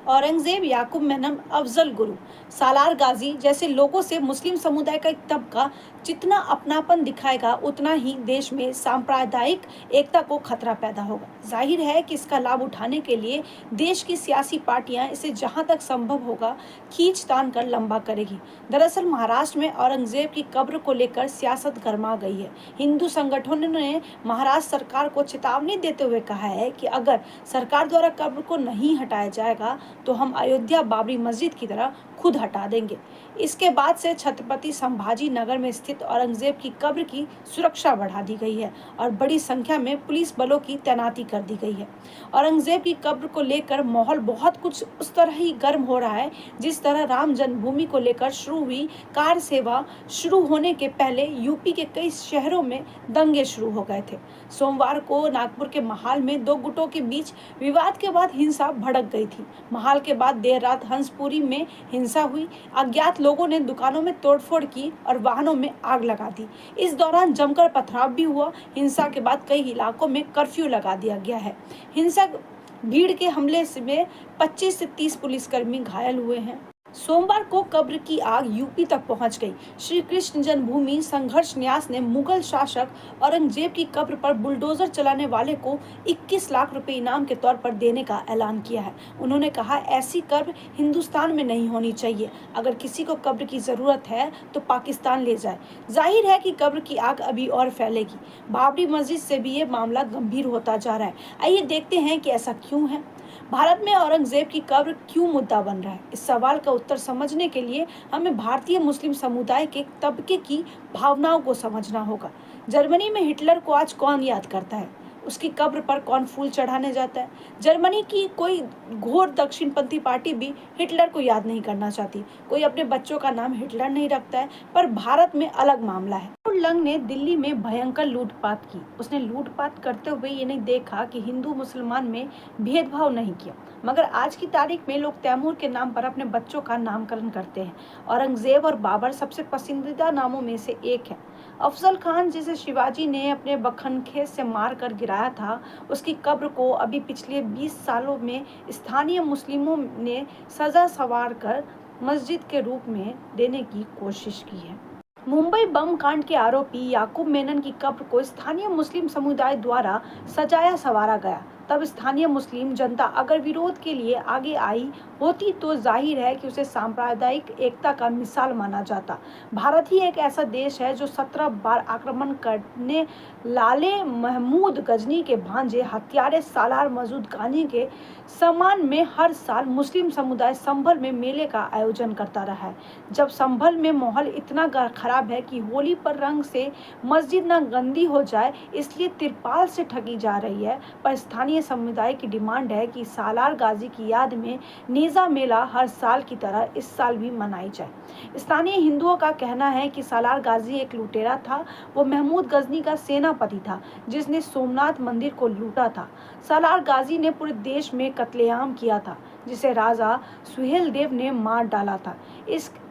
औरंगजेब, याकूब मेनन, अफजल गुरु, सालार गाजी जैसे लोगों से मुस्लिम समुदाय का एक तबका जितना अपनापन दिखाएगा उतना ही देश में सांप्रदायिक एकता को खतरा पैदा होगा। जाहिर है कि इसका लाभ उठाने के लिए देश की सियासी पार्टियां इसे जहां तक संभव होगा खींच तान कर लंबा करेगी। दरअसल महाराष्ट्र में औरंगजेब की कब्र को लेकर सियासत गर्मा गई है। हिंदू संगठनों ने महाराष्ट्र सरकार को चेतावनी देते हुए कहा है कि अगर सरकार द्वारा कब्र को नहीं हटाया जाएगा तो हम अयोध्या बाबरी मस्जिद की तरह खुद हटा देंगे। इसके बाद से छत्रपति संभाजी नगर में स्थित औरंगजेब की कब्र की सुरक्षा बढ़ा दी गई है और बड़ी संख्या में पुलिस बलों की तैनाती कर दी गई है। औरंगजेब की कब्र को लेकर माहौल बहुत कुछ उस तरह ही गर्म हो रहा है जिस तरह राम जन्मभूमि को लेकर शुरू हुई कार सेवा शुरू होने के पहले यूपी के कई शहरों में दंगे शुरू हो गए थे। सोमवार को नागपुर के महाल में दो गुटों के बीच विवाद के बाद हिंसा भड़क गई थी। महाल के बाद देर रात हंसपुरी में हिंसा हुई। अज्ञात लोगों ने दुकानों में तोड़फोड़ की और वाहनों में आग लगा दी। इस दौरान जमकर पथराव भी हुआ। हिंसा के बाद कई इलाकों में कर्फ्यू लगा दिया गया है। हिंसक भीड़ के हमले में 25 से 30 पुलिसकर्मी घायल हुए हैं। सोमवार को कब्र की आग यूपी तक पहुंच गई। श्री कृष्ण जन्मभूमि संघर्ष न्यास ने मुगल शासक औरंगजेब की कब्र पर बुलडोजर चलाने वाले को 21 लाख रुपए इनाम के तौर पर देने का ऐलान किया है। उन्होंने कहा, ऐसी कब्र हिंदुस्तान में नहीं होनी चाहिए। अगर किसी को कब्र की जरूरत है तो पाकिस्तान ले जाए। जाहिर है कि कब्र की आग अभी और फैलेगी। बाबरी मस्जिद से भी ये मामला गंभीर होता जा रहा है। आइए देखते हैं कि ऐसा क्यों है। भारत में औरंगजेब की कब्र क्यों मुद्दा बन रहा है? इस सवाल का उत्तर समझने के लिए हमें भारतीय मुस्लिम समुदाय के तबके की भावनाओं को समझना होगा। जर्मनी में हिटलर को आज कौन याद करता है? उसकी कब्र पर कौन फूल चढ़ाने जाता है? जर्मनी की कोई घोर दक्षिणपंथी पार्टी भी हिटलर को याद नहीं करना चाहती। कोई अपने बच्चों का नाम हिटलर नहीं रखता है। पर भारत में अलग मामला है। लंग ने दिल्ली में भयंकर लूटपाट की। उसने लूटपाट करते हुए ये नहीं देखा कि हिंदू मुसलमान में भेदभाव नहीं किया। मगर आज की तारीख में लोग तैमूर के नाम पर अपने बच्चों का नामकरण करते हैं। औरंगजेब और बाबर सबसे पसंदीदा नामों में से एक है। अफजल खान, जिसे शिवाजी ने अपने बखनखेज से मार कर गिराया था, उसकी कब्र को अभी पिछले 20 सालों में स्थानीय मुस्लिमों ने सजा सवार कर मस्जिद के रूप में देने की कोशिश की है। मुंबई बम कांड के आरोपी याकूब मेनन की कब्र को स्थानीय मुस्लिम समुदाय द्वारा सजाया संवारा गया। तब स्थानीय मुस्लिम जनता अगर विरोध के लिए आगे आई होती तो जाहिर है कि उसे सांप्रदायिक एकता का मिसाल माना जाता। भारत ही एक ऐसा देश है जो 17 बार आक्रमण करने लाले महमूद गजनी के भांजे हत्यारे सालार मसूद गाजी के सम्मान में हर साल मुस्लिम समुदाय संभल में मेले का आयोजन करता रहा है। जब संभल में माहौल इतना खराब है कि होली पर रंग से मस्जिद न गंदी हो जाए इसलिए तिरपाल से ठगी जा रही है, पर स्थानीय समुदाय की डिमांड है कि सालार गाजी की याद में नेजा मेला हर साल की तरह इस साल भी मनाई जाए। स्थानीय हिंदुओं का कहना है कि सालार गाजी एक लुटेरा था। वो महमूद गजनी का सेनापति था जिसने सोमनाथ मंदिर को लूटा था। सालार गाजी ने पूरे देश में कत्लेआम किया था जिसे राजा सुहेल देव ने मार डाला था।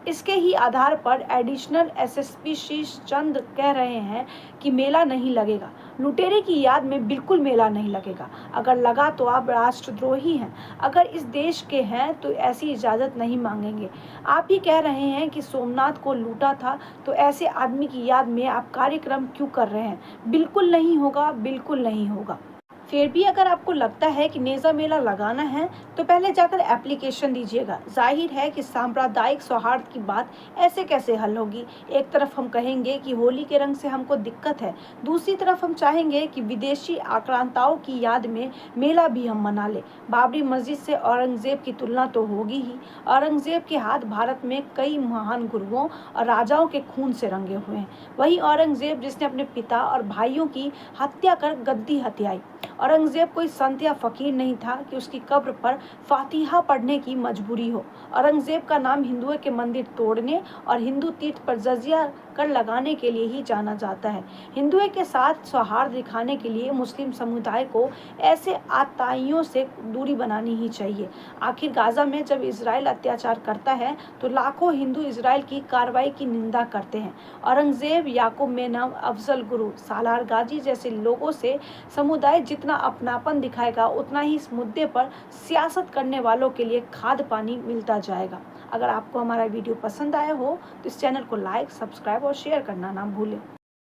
इसके ही आधार पर एडिशनल एसएसपी शीश चंद कह रहे हैं कि मेला नहीं लगेगा। लुटेरे की याद में बिल्कुल मेला नहीं लगेगा। अगर लगा तो आप राष्ट्रद्रोही हैं। अगर इस देश के हैं तो ऐसी इजाज़त नहीं मांगेंगे। आप ही कह रहे हैं कि सोमनाथ को लूटा था, तो ऐसे आदमी की याद में आप कार्यक्रम क्यों कर रहे हैं? बिल्कुल नहीं होगा, बिल्कुल नहीं होगा। फिर भी अगर आपको लगता है कि नेजा मेला लगाना है तो पहले जाकर एप्लीकेशन दीजिएगा। जाहिर है कि सांप्रदायिक सौहार्द की बात ऐसे कैसे हल होगी? एक तरफ हम कहेंगे कि होली के रंग से हमको दिक्कत है, दूसरी तरफ हम चाहेंगे कि विदेशी आक्रांताओं की याद में मेला भी हम मना ले। बाबरी मस्जिद से औरंगजेब की तुलना तो होगी ही। औरंगजेब के हाथ भारत में कई महान गुरुओं और राजाओं के खून से रंगे हुए हैं। वही औरंगजेब जिसने अपने पिता और भाइयों की हत्या कर गद्दी हथियाई। औरंगजेब कोई संत या फकीर नहीं था कि उसकी कब्र पर फातिहा पढ़ने की मजबूरी हो। औरंगजेब का नाम हिंदुओं के मंदिर तोड़ने और हिंदू तीर्थ पर जजिया कर लगाने के लिए ही जाना जाता है। हिंदुओं के साथ सौहार्द दिखाने के लिए मुस्लिम समुदाय को ऐसे आताइयों से दूरी बनानी ही चाहिए। आखिर गाजा में जब इजराइल अत्याचार करता है तो लाखों हिंदू इजराइल की कार्रवाई की निंदा करते हैं। औरंगजेब, याकूब मेनन, अफजल गुरु, सालार गाजी जैसे लोगों से समुदाय जितना अपनापन दिखाएगा उतना ही इस मुद्दे पर सियासत करने वालों के लिए खाद पानी मिलता जाएगा। अगर आपको हमारा वीडियो पसंद आया हो तो इस चैनल को लाइक, सब्सक्राइब और शेयर करना ना भूलें।